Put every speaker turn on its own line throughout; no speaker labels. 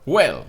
Well,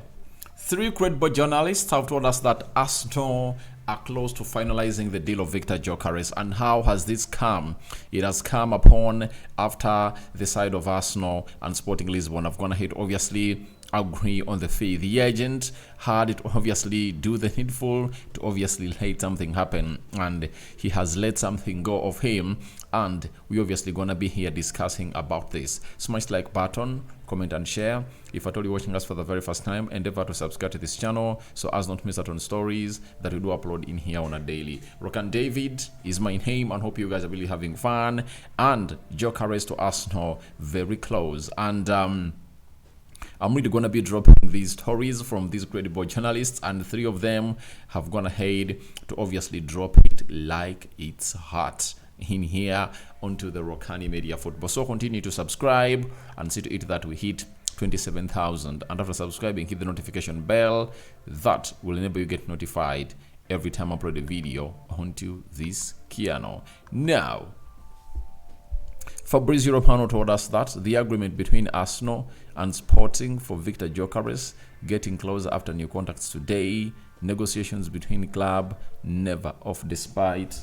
three credible journalists have told us that Arsenal are close to finalizing the deal of Viktor Gyökeres. And how has this come? It has come upon after the side of Arsenal and Sporting Lisbon have gone ahead, obviously, agree on the fee. The agent had to obviously do the needful to obviously let something happen, and he has let something go of him, and we obviously gonna be here discussing about this. Smash like button, comment and share. If at all you're watching us for the very first time, endeavor to subscribe to this channel so as not miss out on stories that we do upload in here on a daily. Rokani David is my name, and hope you guys are really having fun. And Gyökeres to Arsenal, very close. And I'm really going to be dropping these stories from these credible journalists, and three of them have gone ahead to obviously drop it like it's hot in here onto the Rokani Media Football. So continue to subscribe and see to it that we hit 27,000. And after subscribing, hit the notification bell. That will enable you get notified every time I upload a video onto this channel. Now, Fabrizio Romano told us that the agreement between Arsenal and Sporting for Viktor Gyökeres getting closer after new contacts today. Negotiations between the club never off despite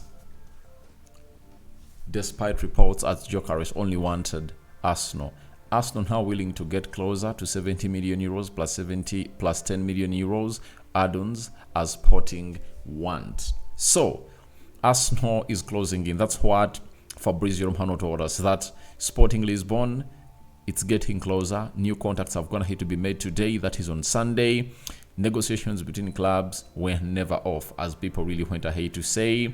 reports as Gyökeres only wanted Arsenal. Arsenal now willing to get closer to 70 million euros plus 10 million euros add-ons as Sporting want. So Arsenal is closing in. That's what Fabrizio Romano told us, that Sporting Lisbon, it's getting closer. New contacts have gone ahead to be made today. That is on Sunday. Negotiations between clubs were never off, as people really went ahead to say.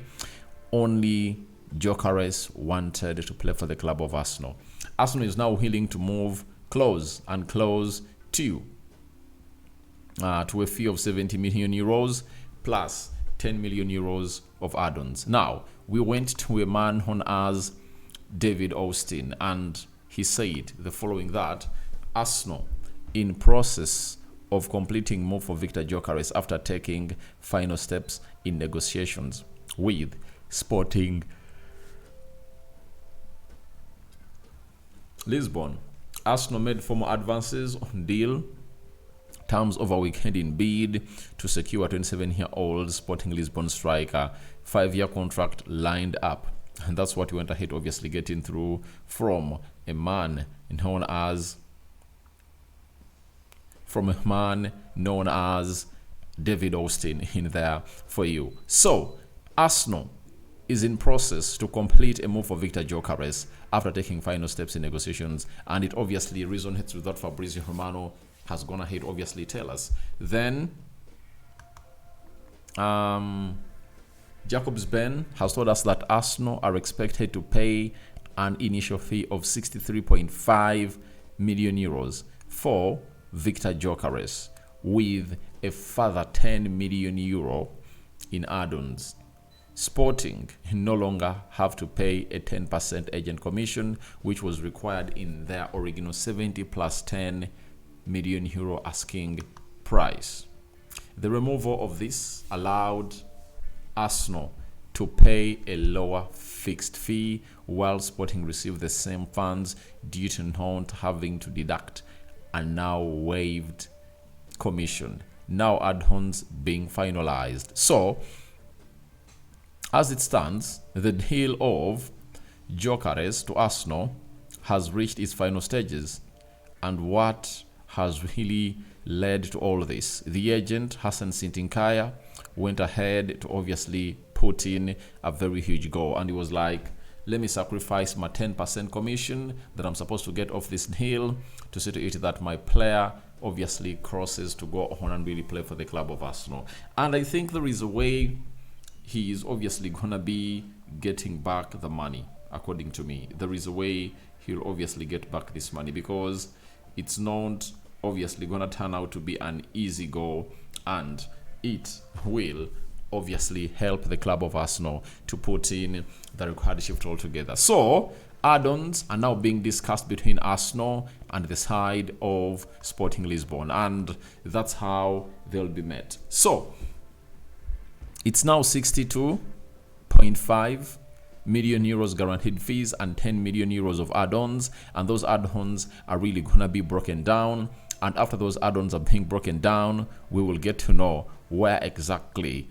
Only Gyökeres wanted to play for the club of Arsenal. Arsenal is now willing to move close to a fee of 70 million euros plus 10 million euros of add-ons. Now, we went to a man known as David Ornstein, and he said the following, that Arsenal in process of completing move for Viktor Gyökeres after taking final steps in negotiations with Sporting Lisbon. Arsenal made formal advances on deal terms over weekend in bid to secure a 27-year-old Sporting Lisbon striker, 5-year contract lined up. And that's what we went ahead obviously getting through from a man known as David Ornstein in there for you. So Arsenal is in process to complete a move for Viktor Gyökeres after taking final steps in negotiations, and it obviously resonates with what Fabrizio Romano has gone ahead obviously tell us. Then Jacobs Ben has told us that Arsenal are expected to pay an initial fee of 63.5 million euros for Viktor Gyökeres, with a further 10 million euro in add-ons. Sporting no longer have to pay a 10% agent commission, which was required in their original 70 plus 10 million euro asking price. The removal of this allowed Arsenal to pay a lower fixed fee, while Sporting received the same funds due to not having to deduct a now waived commission. Now add-ons being finalized. So as it stands, the deal of Gyökeres to Arsenal has reached its final stages. And what has really led to all this? The agent, Hassan Sintinkaya, went ahead to obviously put in a very huge goal. And he was like, let me sacrifice my 10% commission that I'm supposed to get off this deal to see to it that my player obviously crosses to go on and really play for the club of Arsenal. And I think there is a way he is obviously going to be getting back the money, according to me. There is a way he'll obviously get back this money, because it's not obviously going to turn out to be an easy goal, and it will obviously help the club of Arsenal to put in the required shift altogether. So add-ons are now being discussed between Arsenal and the side of Sporting Lisbon, and that's how they'll be met. So it's now 62.5 million euros guaranteed fees and 10 million euros of add-ons, and those add-ons are really gonna be broken down And after those add-ons are being broken down, we will get to know where exactly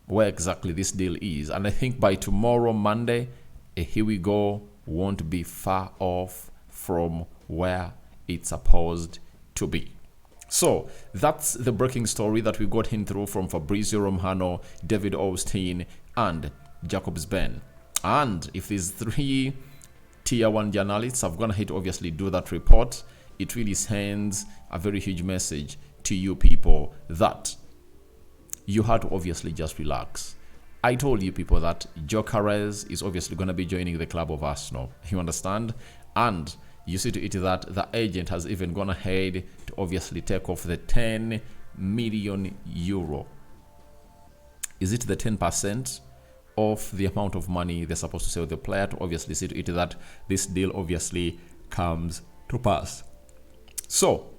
this deal is. And I think by tomorrow, Monday, here we go, won't be far off from where it's supposed to be. So that's the breaking story that we got in through from Fabrizio Romano, David Ornstein, and Jacobs Ben. And if these 3 tier 1 journalists have gone ahead to obviously do that report, it really sends a very huge message to you people that you had to obviously just relax. I told you people that Gyökeres is obviously going to be joining the club of Arsenal. You understand? And you see to it that the agent has even gone ahead to obviously take off the 10 million euro. Is it the 10% of the amount of money they're supposed to sell the player to obviously see to it that this deal obviously comes to pass? So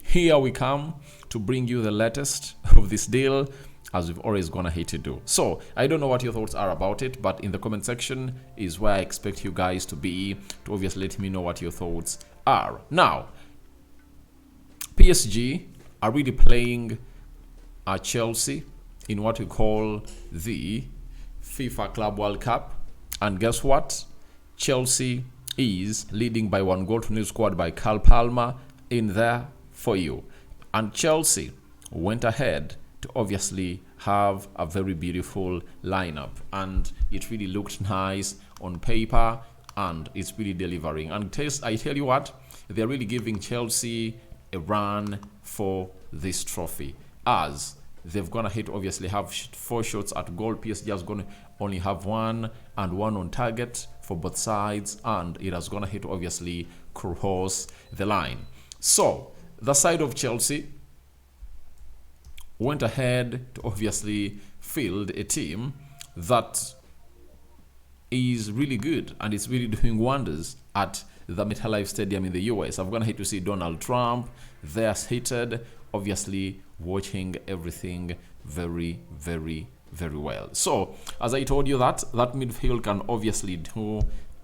here we come to bring you the latest of this deal, as we've always gone ahead to do. So I don't know what your thoughts are about it, but in the comment section is where I expect you guys to be, to obviously let me know what your thoughts are. Now, PSG are really playing Chelsea in what we call the FIFA Club World Cup, and guess what? Chelsea is leading by 1-0 scored by Carl Palmer in there for you. And Chelsea went ahead to obviously have a very beautiful lineup, and it really looked nice on paper, and it's really delivering. And I tell you what, they're really giving Chelsea a run for this trophy, as they've gone ahead to obviously have 4 shots at goal. PSG is going to only have 1 and 1 on target for both sides, and it has gone ahead to obviously cross the line. So the side of Chelsea went ahead to obviously field a team that is really good, and it's really doing wonders at the MetLife Stadium in the US. I've gone ahead to see Donald Trump there seated, obviously watching everything very, very, very well. So as I told you, that midfield can obviously do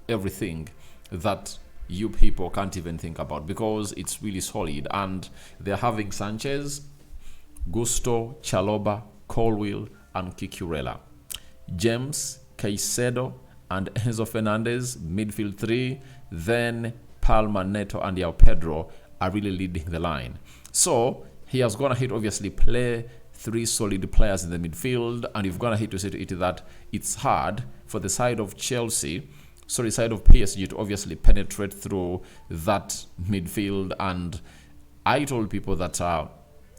everything that you people can't even think about, because it's really solid. And they're having Sanchez, Gusto, Chalobah, Colwill, and Cucurella. James, Caicedo, and Enzo Fernandez, midfield 3. Then Palma, Neto, and João Pedro are really leading the line. So he has gone ahead, obviously, play 3 solid players in the midfield, and you've gone ahead to say to it that it's hard for the side of PSG to obviously penetrate through that midfield. And I told people that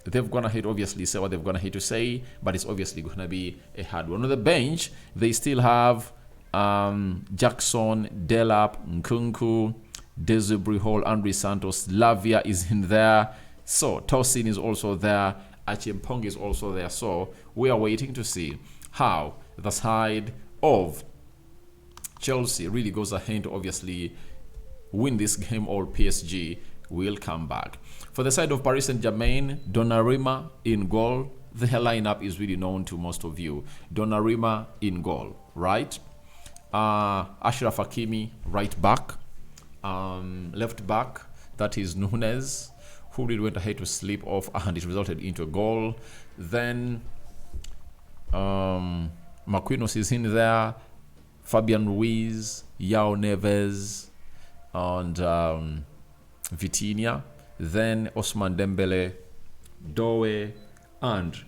they've gone ahead, obviously, say what they've gone ahead to say, but it's obviously going to be a hard one. On the bench, they still have Jackson, Delap, Nkunku, Desiree Hall, Andre Santos, Lavia is in there. So Tosin is also there. Achimpong is also there. So we are waiting to see how the side of Chelsea really goes ahead to obviously win this game, or PSG will come back. For the side of Paris Saint-Germain, Donnarumma in goal. The lineup is really known to most of you. Donnarumma in goal, right? Ashraf Hakimi right back. Left back, that is Nunes, who really went ahead to slip off, and it resulted into a goal. Then Marquinhos is in there, Fabian Ruiz, João Neves, and Vitinha. Then Ousmane Dembele, Doe, and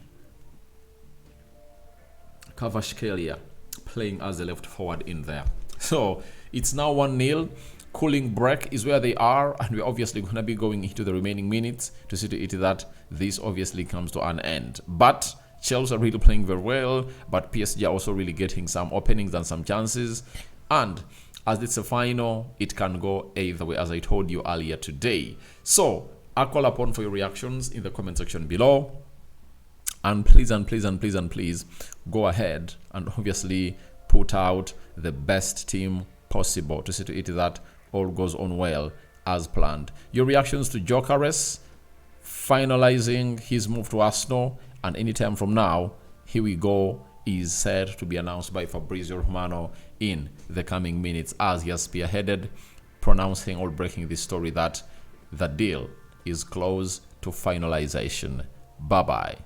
Kvaratskhelia playing as a left forward in there. So it's now 1-0. Cooling break is where they are, and we're obviously going to be going into the remaining minutes to see to it that this obviously comes to an end. But Chelsea are really playing very well, but PSG are also really getting some openings and some chances. And as it's a final, it can go either way, as I told you earlier today. So I'll call upon for your reactions in the comment section below. And please, go ahead and obviously put out the best team possible to see to it that all goes on well as planned. Your reactions to Gyökeres finalizing his move to Arsenal, and anytime from now, here we go, is said to be announced by Fabrizio Romano in the coming minutes, as he has spearheaded, pronouncing or breaking this story that the deal is close to finalization. Bye-bye.